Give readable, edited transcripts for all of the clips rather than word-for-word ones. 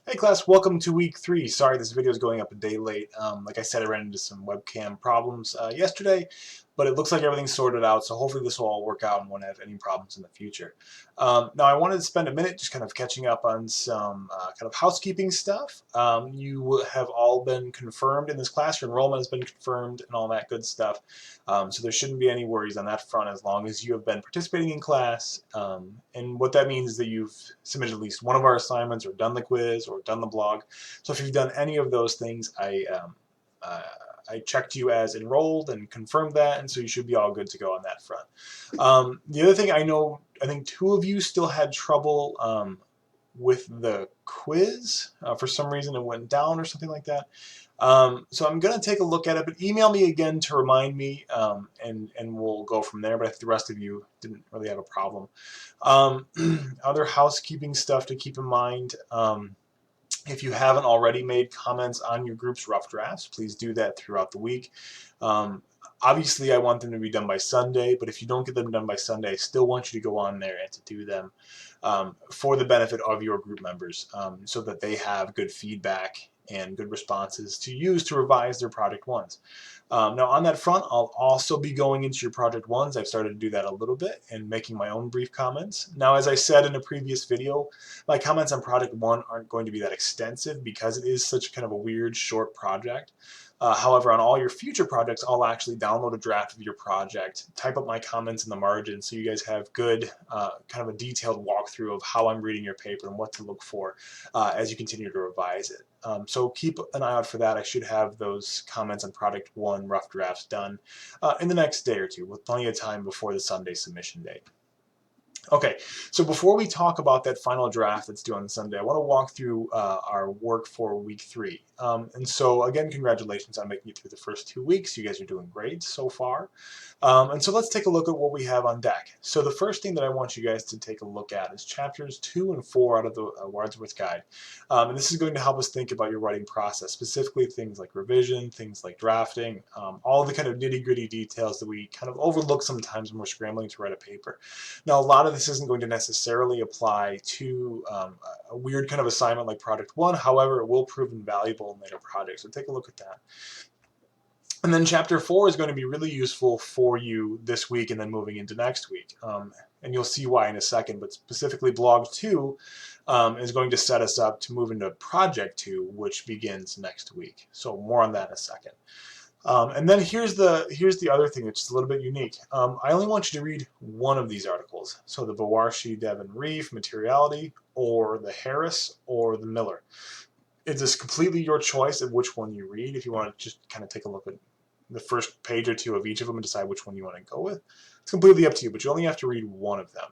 Hey class, welcome to week 3. Sorry this video is going up a day late. Like I said, I ran into some webcam problems yesterday, but it looks like everything's sorted out, so hopefully this will all work out and won't have any problems in the future. Now I wanted to spend a minute just kind of catching up on some kind of housekeeping stuff. You have all been confirmed in this class. Your enrollment has been confirmed and all that good stuff. So there shouldn't be any worries on that front as long as you have been participating in class. And what that means is that you've submitted at least one of our assignments or done the quiz or done the blog. So if you've done any of those things, I checked you as enrolled and confirmed that, and so you should be all good to go on that front. The other thing I think 2 of you still had trouble with the quiz. For some reason it went down or something like that. So I'm going to take a look at it, but email me again to remind me, and we'll go from there. But I think the rest of you didn't really have a problem. Other housekeeping stuff to keep in mind. If you haven't already made comments on your group's rough drafts, please do that throughout the week. Obviously, I want them to be done by Sunday, but if you don't get them done by Sunday, I still want you to go on there and to do them for the benefit of your group members so that they have good feedback and good responses to use to revise their Project 1s. Now on that front, I'll also be going into your Project 1s. I've started to do that a little bit and making my own brief comments. Now, as I said in a previous video, my comments on Project 1 aren't going to be that extensive because it is such kind of a weird, short project. However, on all your future projects, I'll actually download a draft of your project, type up my comments in the margin so you guys have good, kind of a detailed walkthrough of how I'm reading your paper and what to look for as you continue to revise it. So keep an eye out for that. I should have those comments on Project 1 rough drafts done in the next day or two with plenty of time before the Sunday submission date. Okay, so before we talk about that final draft that's due on Sunday, I want to walk through our work for week 3. And so again, congratulations on making it through the first 2 weeks. You guys are doing great so far. And so let's take a look at what we have on deck. So the first thing that I want you guys to take a look at is chapters 2 and 4 out of the Wadsworth Guide. And this is going to help us think about your writing process, specifically things like revision, things like drafting, all the kind of nitty-gritty details that we kind of overlook sometimes when we're scrambling to write a paper. Now, a lot of this isn't going to necessarily apply to a weird kind of assignment like Project 1. However, it will prove invaluable in later projects. So take a look at that. And then chapter 4 is going to be really useful for you this week and then moving into next week. And you'll see why in a second, but specifically blog 2 is going to set us up to move into project 2, which begins next week. So more on that in a second. And then here's the other thing that's just a little bit unique. I only want you to read one of these articles. So the Bawarshi, Devin Reef, Materiality, or the Harris, or the Miller. It's just completely your choice of which one you read. If you want to just kind of take a look at the first page or 2 of each of them and decide which one you want to go with. It's completely up to you, but you only have to read one of them.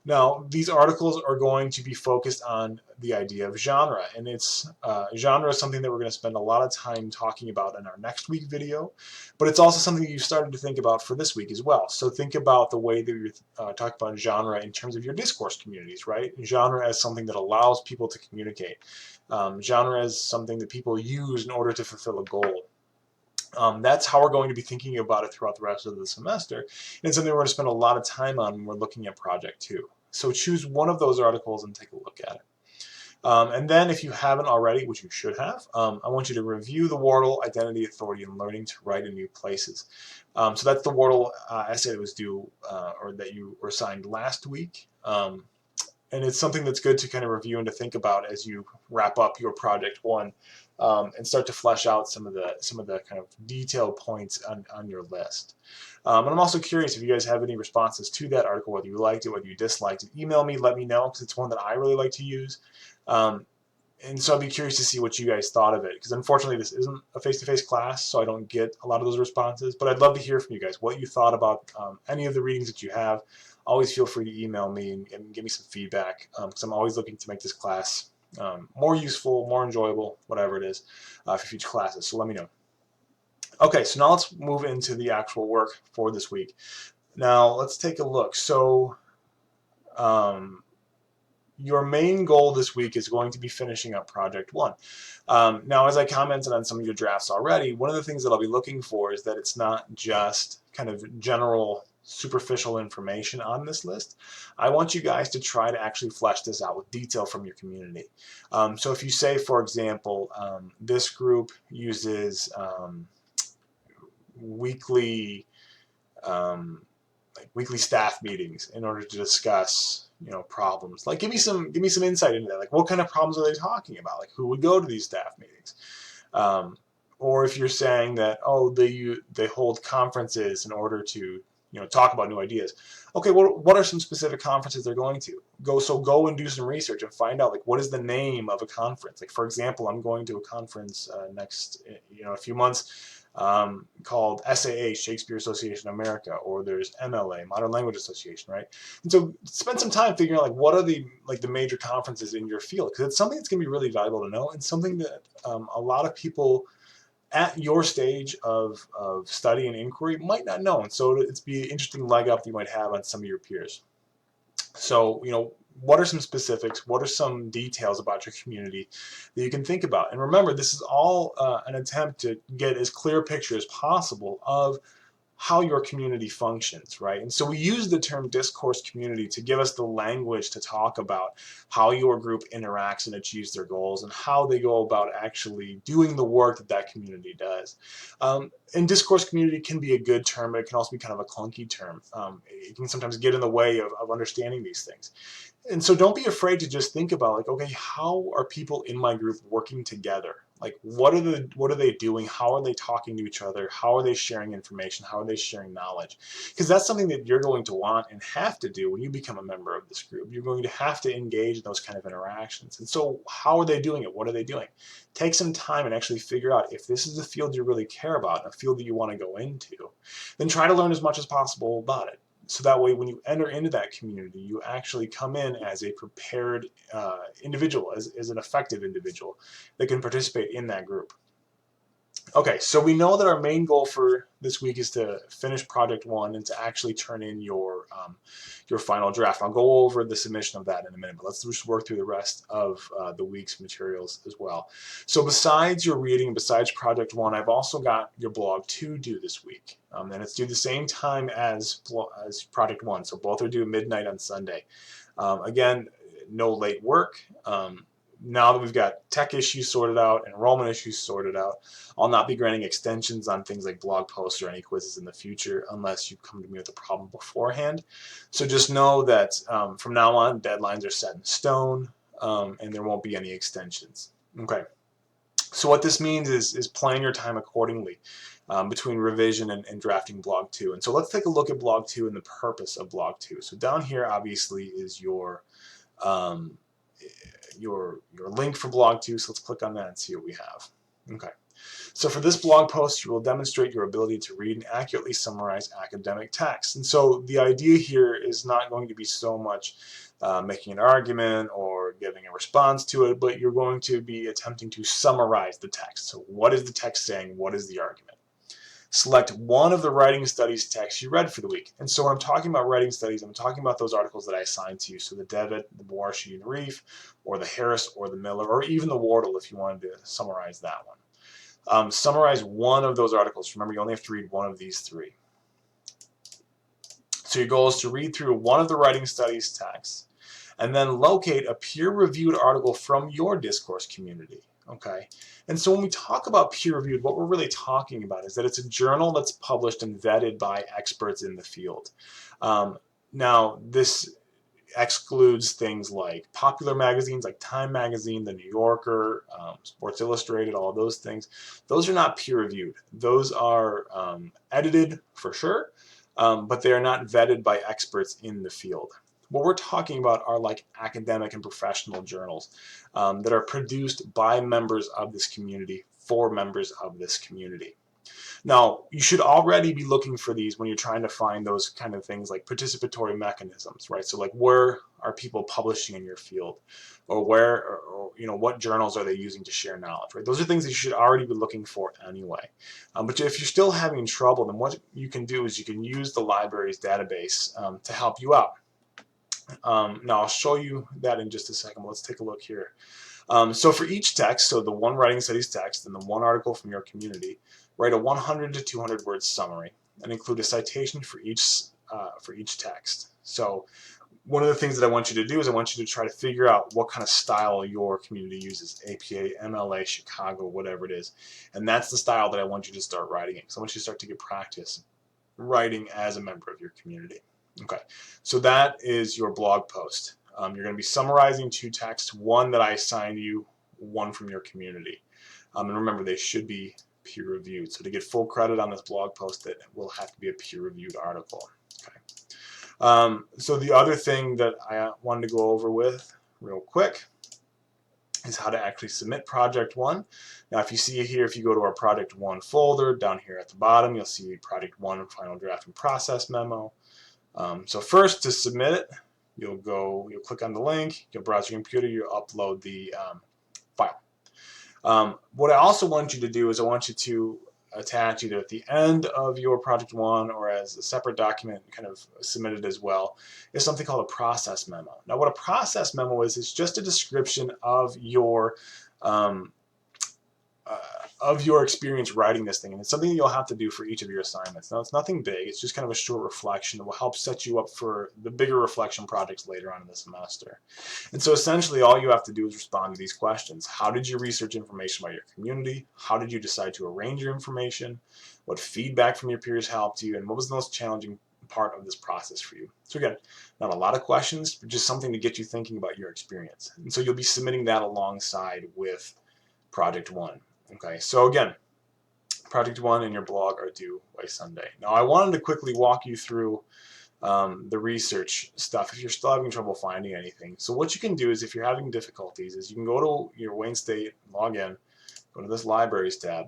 Now, these articles are going to be focused on the idea of genre, and it's genre is something that we're going to spend a lot of time talking about in our next week video, but it's also something that you've started to think about for this week as well. So think about the way that you're talking about genre in terms of your discourse communities, right? Genre as something that allows people to communicate. Genre as something that people use in order to fulfill a goal. That's how we're going to be thinking about it throughout the rest of the semester. And it's something we're going to spend a lot of time on when we're looking at Project 2. So choose one of those articles and take a look at it. And then if you haven't already, which you should have, I want you to review the Wardle Identity, Authority, and Learning to Write in New Places. So that's the Wardle essay that was due, or that you were assigned last week. And it's something that's good to kind of review and to think about as you wrap up your Project 1 and start to flesh out some of the kind of detailed points on your list. And I'm also curious if you guys have any responses to that article, whether you liked it, whether you disliked it. Email me, let me know, because it's one that I really like to use. And so I'd be curious to see what you guys thought of it, because unfortunately this isn't a face-to-face class, so I don't get a lot of those responses. But I'd love to hear from you guys, what you thought about any of the readings that you have. Always feel free to email me and give me some feedback, because I'm always looking to make this class more useful, more enjoyable, whatever it is, for future classes. So let me know. Okay, so now let's move into the actual work for this week. Now let's take a look. So your main goal this week is going to be finishing up Project 1. Now, as I commented on some of your drafts already, one of the things that I'll be looking for is that it's not just kind of general superficial information on this list. I want you guys to try to actually flesh this out with detail from your community. So if you say, for example, this group uses weekly weekly staff meetings in order to discuss problems. Like give me some insight into that. Like what kind of problems are they talking about? Like who would go to these staff meetings? Or if you're saying that they hold conferences in order to talk about new ideas. Okay, what are some specific conferences they're going to? Go and do some research and find out like what is the name of a conference. Like for example, I'm going to a conference next a few months called SAA, Shakespeare Association of America, or there's MLA, Modern Language Association, right? And so spend some time figuring out like what are the major conferences in your field, because it's something that's going to be really valuable to know and something that a lot of people at your stage of study and inquiry might not know, and so it's be an interesting leg up that you might have on some of your peers. So what are some specifics? What are some details about your community that you can think about? And remember, this is all an attempt to get as clear a picture as possible of how your community functions, right? And so we use the term discourse community to give us the language to talk about how your group interacts and achieves their goals and how they go about actually doing the work that that community does. And discourse community can be a good term, but it can also be kind of a clunky term. It can sometimes get in the way of understanding these things. And so don't be afraid to just think about like, okay, how are people in my group working together? Like what are they doing? How are they talking to each other? How are they sharing information? How are they sharing knowledge? Because that's something that you're going to want and have to do when you become a member of this group. You're going to have to engage in those kind of interactions. And so how are they doing it? What are they doing? Take some time and actually figure out if this is a field you really care about, a field that you want to go into, then try to learn as much as possible about it. So that way, when you enter into that community, you actually come in as a prepared individual, as an effective individual that can participate in that group. Okay, so we know that our main goal for this week is to finish Project 1 and to actually turn in your final draft. I'll go over the submission of that in a minute, but let's just work through the rest of the week's materials as well. So besides your reading, besides Project 1, I've also got your blog 2 due this week. And it's due the same time as Project 1, so both are due midnight on Sunday. Again, no late work. Now that we've got tech issues sorted out, enrollment issues sorted out, I'll not be granting extensions on things like blog posts or any quizzes in the future unless you come to me with a problem beforehand. So just know that from now on, deadlines are set in stone, and there won't be any extensions. Okay. So what this means is plan your time accordingly between revision and drafting blog 2. And so let's take a look at blog 2 and the purpose of blog 2. So down here obviously is your link for blog 2, so let's click on that and see what we have. Okay. So for this blog post, you will demonstrate your ability to read and accurately summarize academic text. And so the idea here is not going to be so much making an argument or giving a response to it, but you're going to be attempting to summarize the text. So what is the text saying? What is the argument? Select one of the writing studies texts you read for the week. And so when I'm talking about writing studies, I'm talking about those articles that I assigned to you. So the Devitt, the Boarshi and Reif, or the Harris or the Miller, or even the Wardle if you wanted to summarize that one. Summarize one of those articles. Remember, you only have to read one of these 3. So your goal is to read through one of the writing studies texts and then locate a peer-reviewed article from your discourse community. Okay, and so when we talk about peer-reviewed, what we're really talking about is that it's a journal that's published and vetted by experts in the field. Now, this excludes things like popular magazines like Time Magazine, The New Yorker, Sports Illustrated, all those things. Those are not peer-reviewed. Those are edited for sure, but they are not vetted by experts in the field. What we're talking about are like academic and professional journals that are produced by members of this community for members of this community. Now, you should already be looking for these when you're trying to find those kind of things like participatory mechanisms, right? So like where are people publishing in your field, or where, or what journals are they using to share knowledge, right? Those are things that you should already be looking for anyway. But if you're still having trouble, then what you can do is you can use the library's database to help you out. Now I'll show you that in just a second. Let's take a look here. So for each text, so the one writing studies text and the one article from your community, write a 100 to 200 word summary and include a citation for each for each text. So one of the things that I want you to do is I want you to try to figure out what kind of style your community uses, APA, MLA, Chicago, whatever it is. And that's the style that I want you to start writing in. So I want you to start to get practice writing as a member of your community. Okay, so that is your blog post. You're going to be summarizing 2 texts, one that I assigned you, one from your community. And remember, they should be peer-reviewed. So to get full credit on this blog post, it will have to be a peer-reviewed article. Okay. So the other thing that I wanted to go over with real quick is how to actually submit Project 1. Now, if you see here, if you go to our Project 1 folder, down here at the bottom, you'll see Project 1 Final Draft and Process Memo. So first, to submit it, you'll click on the link, you'll browse your computer, you upload the file. What I also want you to do is I want you to attach either at the end of your Project 1 or as a separate document kind of submitted as well is something called a process memo. Now what a process memo is just a description of your experience writing this thing, and it's something that you'll have to do for each of your assignments. Now it's nothing big, it's just kind of a short reflection that will help set you up for the bigger reflection projects later on in the semester. And so essentially all you have to do is respond to these questions. How did you research information about your community? How did you decide to arrange your information? What feedback from your peers helped you? And what was the most challenging part of this process for you? So again, not a lot of questions, but just something to get you thinking about your experience. And so you'll be submitting that alongside with Project 1. Okay, so again, Project 1 and your blog are due by Sunday. Now I wanted to quickly walk you through the research stuff if you're still having trouble finding anything. So what you can do is if you're having difficulties is you can go to your Wayne State, log in, go to this Libraries tab,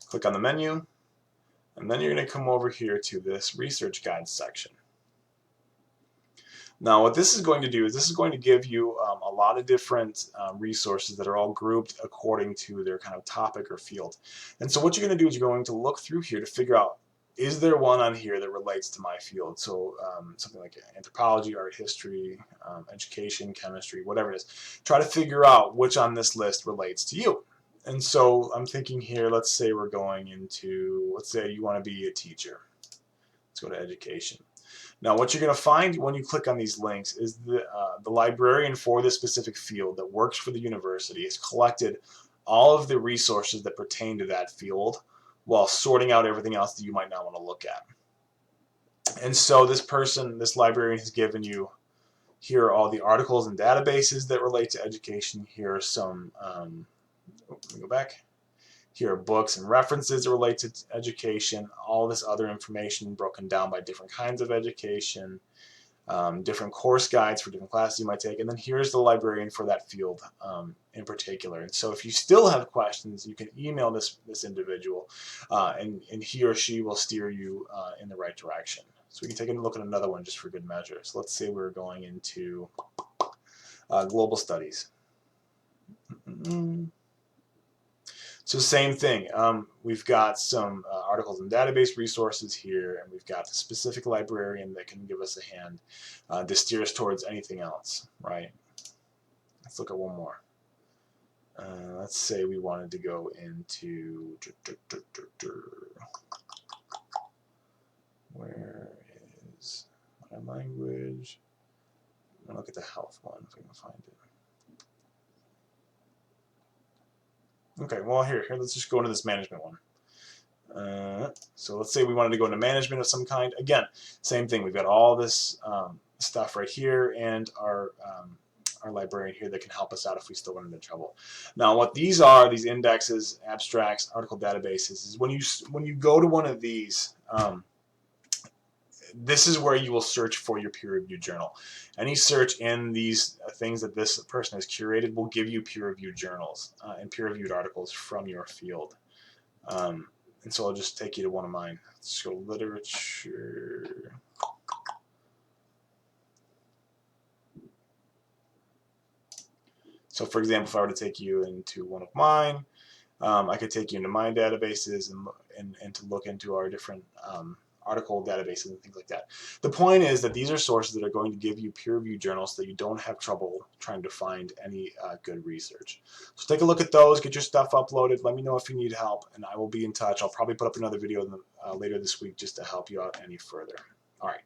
click on the menu, and then you're going to come over here to this Research Guides section. Now what this is going to do is this is going to give you a lot of different resources that are all grouped according to their kind of topic or field. And so what you're going to do is you're going to look through here to figure out, is there one on here that relates to my field? So something like anthropology, art history, education, chemistry, whatever it is. Try to figure out which on this list relates to you. And so I'm thinking here, let's say we're going into, let's say you want to be a teacher. Let's go to education. Now what you're going to find when you click on these links is the librarian for this specific field that works for the university has collected all of the resources that pertain to that field while sorting out everything else that you might not want to look at. And so this librarian has given you, here are all the articles and databases that relate to education. Here are some, let me go back. Here are books and references that relate to education, all this other information broken down by different kinds of education, different course guides for different classes you might take, and then here's the librarian for that field in particular. And so if you still have questions, you can email this individual, and he or she will steer you in the right direction. So we can take a look at another one just for good measure. So let's say we're going into global studies. So same thing, we've got some articles and database resources here, and we've got the specific librarian that can give us a hand to steer us towards anything else, right? Let's look at one more. Let's say we wanted to go into, where is my language? I'm going to look at the health one if I can find it. Okay, well here, let's just go into this management one. So let's say we wanted to go into management of some kind. Again, same thing. We've got all this stuff right here, and our librarian here that can help us out if we still run into trouble. Now, what these are, these indexes, abstracts, article databases, is when you go to one of these. This is where you will search for your peer-reviewed journal. Any search in these things that this person has curated will give you peer-reviewed journals and peer-reviewed articles from your field. And so I'll just take you to one of mine. Let's go literature. So for example, if I were to take you into one of mine, I could take you into my databases and to look into our different article databases and things like that. The point is that these are sources that are going to give you peer-reviewed journals so that you don't have trouble trying to find any good research. So take a look at those, get your stuff uploaded, let me know if you need help, and I will be in touch. I'll probably put up another video later this week just to help you out any further. All right.